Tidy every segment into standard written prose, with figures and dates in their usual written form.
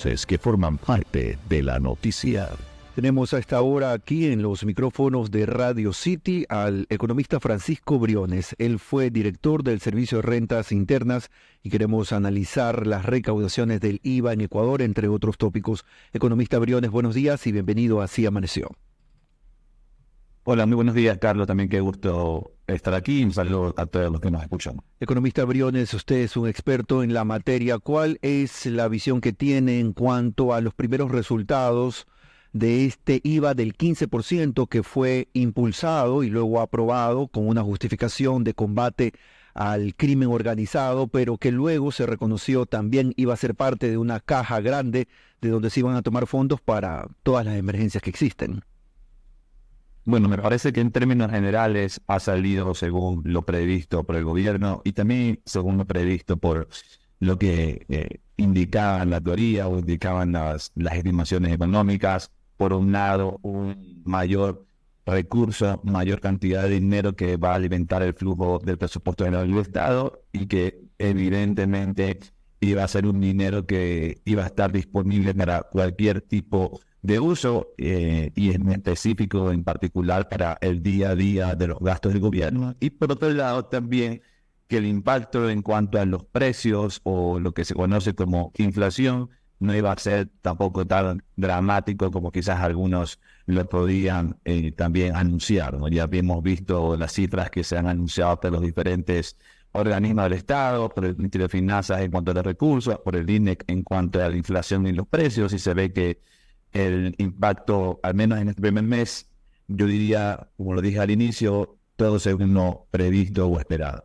Que forman parte de la noticia. Tenemos a esta hora aquí en los micrófonos de Radio City al economista Francisco Briones. Él fue director del Servicio de Rentas Internas y queremos analizar las recaudaciones del IVA en Ecuador, entre otros tópicos. Economista Briones, buenos días y bienvenido a Así Amaneció. Hola, muy buenos días, Carlos. También qué gusto estar aquí. Un saludo a todos los que nos escuchan. Economista Briones, usted es un experto en la materia. ¿Cuál es la visión que tiene en cuanto a los primeros resultados de este IVA del 15% que fue impulsado y luego aprobado con una justificación de combate al crimen organizado, pero que luego se reconoció también iba a ser parte de una caja grande de donde se iban a tomar fondos para todas las emergencias que existen? Bueno, me parece que en términos generales ha salido según lo previsto por el gobierno y también según lo previsto por lo que indicaban la teoría o indicaban las estimaciones económicas. Por un lado, un mayor recurso, mayor cantidad de dinero que va a alimentar el flujo del presupuesto general del Estado y que evidentemente iba a ser un dinero que iba a estar disponible para cualquier tipo de uso y en específico, en particular, para el día a día de los gastos del gobierno. Y por otro lado, también que el impacto en cuanto a los precios o lo que se conoce como inflación no iba a ser tampoco tan dramático como quizás algunos lo podían también anunciar, ¿no? Ya habíamos visto las cifras que se han anunciado por los diferentes organismos del Estado, por el Ministerio de Finanzas en cuanto a los recursos, por el INEC en cuanto a la inflación y los precios, y se ve que el impacto, al menos en este primer mes, yo diría, como lo dije al inicio, todo según lo previsto o esperado.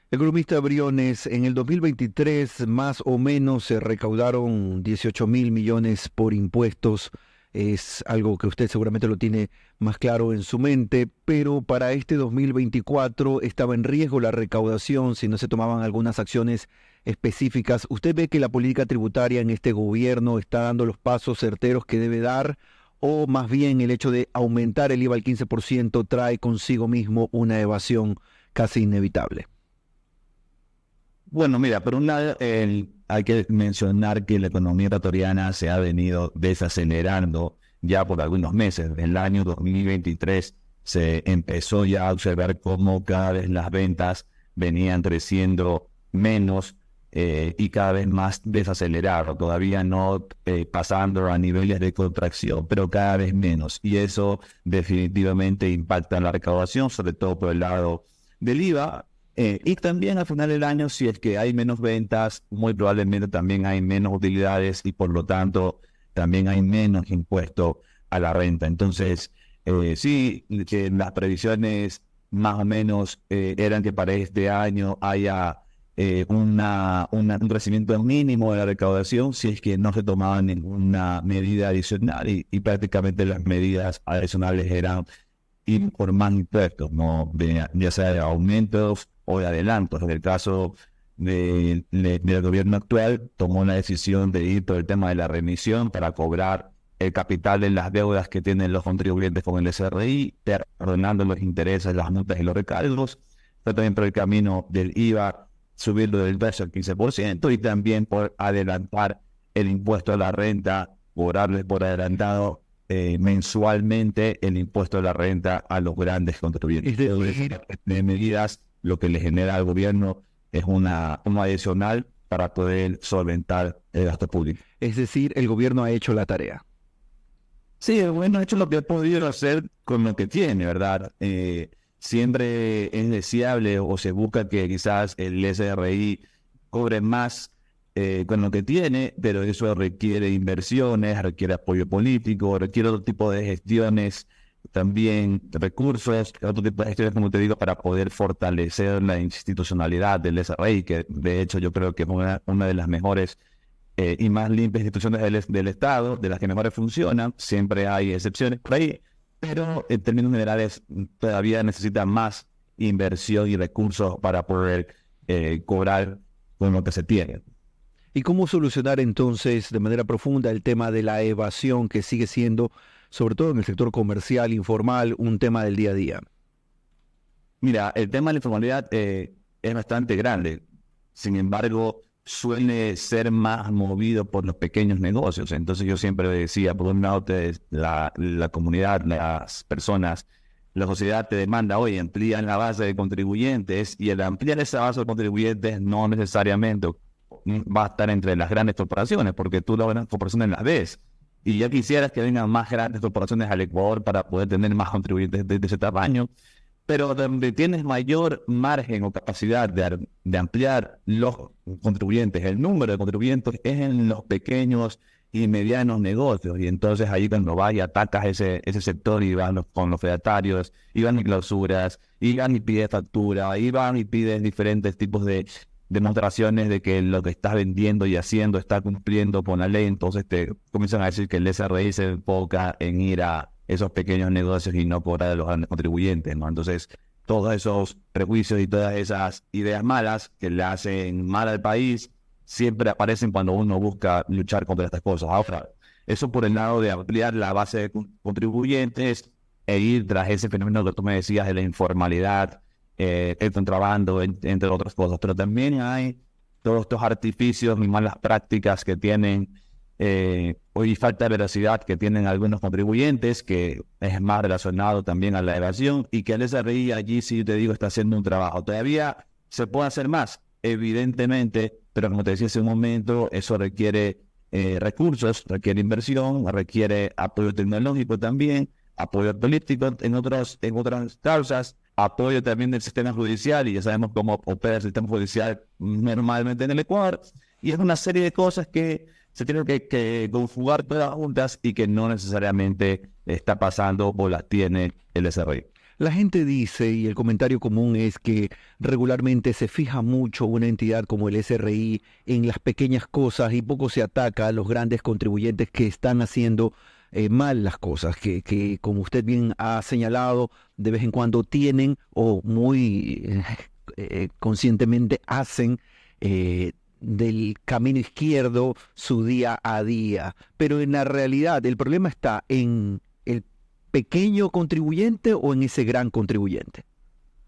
Economista Briones, en el 2023 más o menos se recaudaron 18.000 millones por impuestos. Es algo que usted seguramente lo tiene más claro en su mente, pero para este 2024 estaba en riesgo la recaudación si no se tomaban algunas acciones específicas. ¿Usted ve que la política tributaria en este gobierno está dando los pasos certeros que debe dar, o más bien el hecho de aumentar el IVA al 15% trae consigo mismo una evasión casi inevitable? Bueno, mira, por un lado hay que mencionar que la economía ecuatoriana se ha venido desacelerando ya por algunos meses. En el año 2023 se empezó ya a observar cómo cada vez las ventas venían creciendo menos y cada vez más desacelerado, todavía no pasando a niveles de contracción, pero cada vez menos. Y eso definitivamente impacta en la recaudación, sobre todo por el lado del IVA. Y también al final del año, si es que hay menos ventas, muy probablemente también hay menos utilidades y por lo tanto también hay menos impuesto a la renta. Entonces, sí, que las previsiones más o menos eran que para este año haya un crecimiento mínimo de la recaudación si es que no se tomaba ninguna medida adicional y prácticamente las medidas adicionales eran ir por más impuestos, ¿no? Ya sea de aumentos o de adelantos. En el caso del gobierno actual, tomó la decisión de ir por el tema de la remisión para cobrar el capital de las deudas que tienen los contribuyentes con el SRI, ordenando los intereses, las multas y los recargos. Pero también por el camino del IVA, subirlo del 12 al 15%, y también por adelantar el impuesto a la renta, cobrarles por adelantado mensualmente el impuesto a la renta a los grandes contribuyentes. De medidas, lo que le genera al gobierno es una adicional para poder solventar el gasto público. Es decir, el gobierno ha hecho la tarea. Sí, el gobierno ha hecho lo que ha podido hacer con lo que tiene, ¿verdad? Siempre es deseable o se busca que quizás el SRI cobre más con lo que tiene, pero eso requiere inversiones, requiere apoyo político, requiere otro tipo de gestiones, también recursos, otro tipo de gestiones, como te digo, para poder fortalecer la institucionalidad del SRI, que de hecho yo creo que es una de las mejores y más limpias instituciones del Estado, de las que mejores funcionan. Siempre hay excepciones por ahí, pero en términos generales todavía necesita más inversión y recursos para poder cobrar con lo que se tiene. ¿Y cómo solucionar entonces de manera profunda el tema de la evasión, que sigue siendo, sobre todo en el sector comercial, informal, un tema del día a día? Mira, el tema de la informalidad es bastante grande. Sin embargo, suele ser más movido por los pequeños negocios. Entonces yo siempre decía, por un lado, la comunidad, las personas, la sociedad te demanda, oye, amplían la base de contribuyentes, y el ampliar esa base de contribuyentes no necesariamente va a estar entre las grandes corporaciones, porque tú las grandes corporaciones las ves. Y ya quisieras que vengan más grandes corporaciones al Ecuador para poder tener más contribuyentes de ese tamaño, pero donde tienes mayor margen o capacidad de ampliar los contribuyentes, el número de contribuyentes, es en los pequeños y medianos negocios. Y entonces ahí cuando vas y atacas ese sector, y van con los fedatarios, y van y clausuras, y van y pides factura, y van y pides diferentes tipos de demostraciones de que lo que estás vendiendo y haciendo está cumpliendo con la ley. Entonces te comienzan a decir que el SRI se enfoca en ir a esos pequeños negocios y no cobrar a los grandes contribuyentes, ¿no? Entonces, todos esos prejuicios y todas esas ideas malas que le hacen mal al país siempre aparecen cuando uno busca luchar contra estas cosas. Ahora, eso por el lado de ampliar la base de contribuyentes e ir tras ese fenómeno que tú me decías de la informalidad, el contrabando, entre otras cosas. Pero también hay todos estos artificios y malas prácticas que tienen, y falta de veracidad que tienen algunos contribuyentes, que es más relacionado también a la evasión, y que el SRI allí, sí te digo, está haciendo un trabajo. Todavía se puede hacer más, evidentemente, pero como te decía hace un momento, eso requiere recursos, requiere inversión, requiere apoyo tecnológico también, apoyo político en otras causas, apoyo también del sistema judicial, y ya sabemos cómo opera el sistema judicial normalmente en el Ecuador, y es una serie de cosas que se tienen que conjugar todas juntas y que no necesariamente está pasando o las tiene el SRI. La gente dice, y el comentario común es que regularmente se fija mucho una entidad como el SRI en las pequeñas cosas y poco se ataca a los grandes contribuyentes que están haciendo mal las cosas, que como usted bien ha señalado, de vez en cuando tienen o muy conscientemente hacen del camino izquierdo su día a día. Pero en la realidad el problema está en el pequeño contribuyente o en ese gran contribuyente.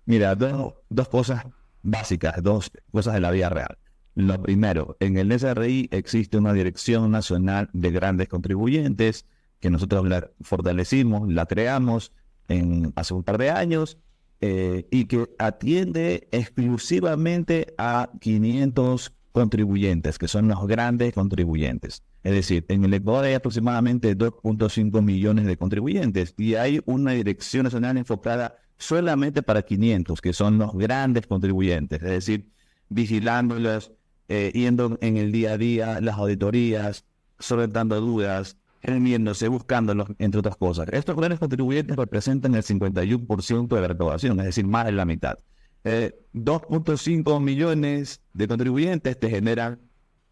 Mira, dos cosas básicas, dos cosas de la vida real. Lo primero, en el SRI existe una Dirección Nacional de Grandes Contribuyentes que nosotros la fortalecimos, la creamos hace un par de años, y que atiende exclusivamente a 500 contribuyentes, que son los grandes contribuyentes. Es decir, en el Ecuador hay aproximadamente 2.5 millones de contribuyentes, y hay una Dirección Nacional enfocada solamente para 500, que son los grandes contribuyentes. Es decir, vigilándolos, yendo en el día a día, las auditorías, solventando dudas, reuniéndose, buscándolos, entre otras cosas. Estos grandes contribuyentes representan el 51% de la recaudación, es decir, más de la mitad. 2.5 millones de contribuyentes te generan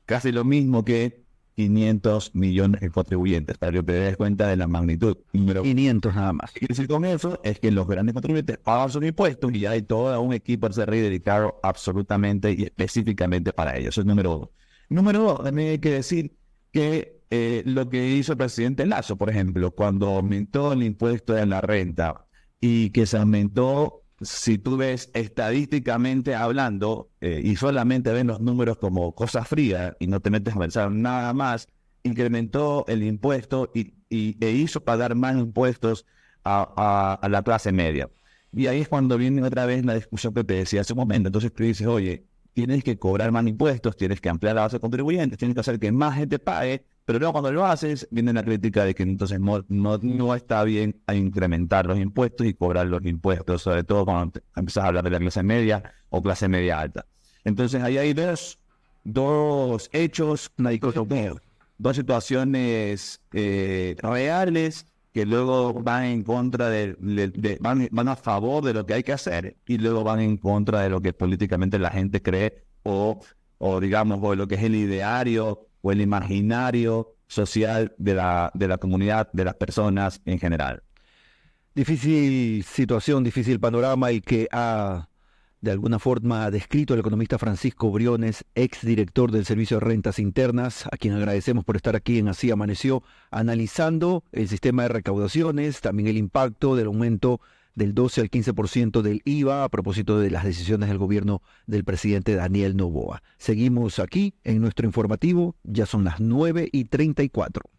casi lo mismo que 500 millones de contribuyentes, para que te des cuenta de la magnitud. 500 nada más. Lo que quiere decir con eso es que los grandes contribuyentes pagan sus impuestos y hay todo un equipo de SRI dedicado absolutamente y específicamente para ellos. Eso es número uno. Número dos, también hay que decir que lo que hizo el presidente Lasso, por ejemplo, cuando aumentó el impuesto de la renta, y que se aumentó, si tú ves estadísticamente hablando, y solamente ven los números como cosas frías y no te metes a pensar nada más, incrementó el impuesto e hizo pagar más impuestos a la clase media. Y ahí es cuando viene otra vez la discusión que te decía hace un momento. Entonces tú dices, oye, tienes que cobrar más impuestos, tienes que ampliar la base de contribuyentes, tienes que hacer que más gente pague, pero luego cuando lo haces, viene la crítica de que entonces no está bien a incrementar los impuestos y cobrar los impuestos, sobre todo cuando empiezas a hablar de la clase media o clase media alta. Entonces ahí hay dos hechos, dos situaciones reales que luego van en contra van a favor de lo que hay que hacer, y luego van en contra de lo que políticamente la gente cree o digamos, o lo que es el ideario o el imaginario social de la comunidad, de las personas en general. Difícil situación, difícil panorama el que ha de alguna forma descrito el economista Francisco Briones, exdirector del Servicio de Rentas Internas, a quien agradecemos por estar aquí en Así Amaneció, analizando el sistema de recaudaciones, también el impacto del aumento del 12 al 15% del IVA a propósito de las decisiones del gobierno del presidente Daniel Noboa. Seguimos aquí en nuestro informativo, ya son las 9:34.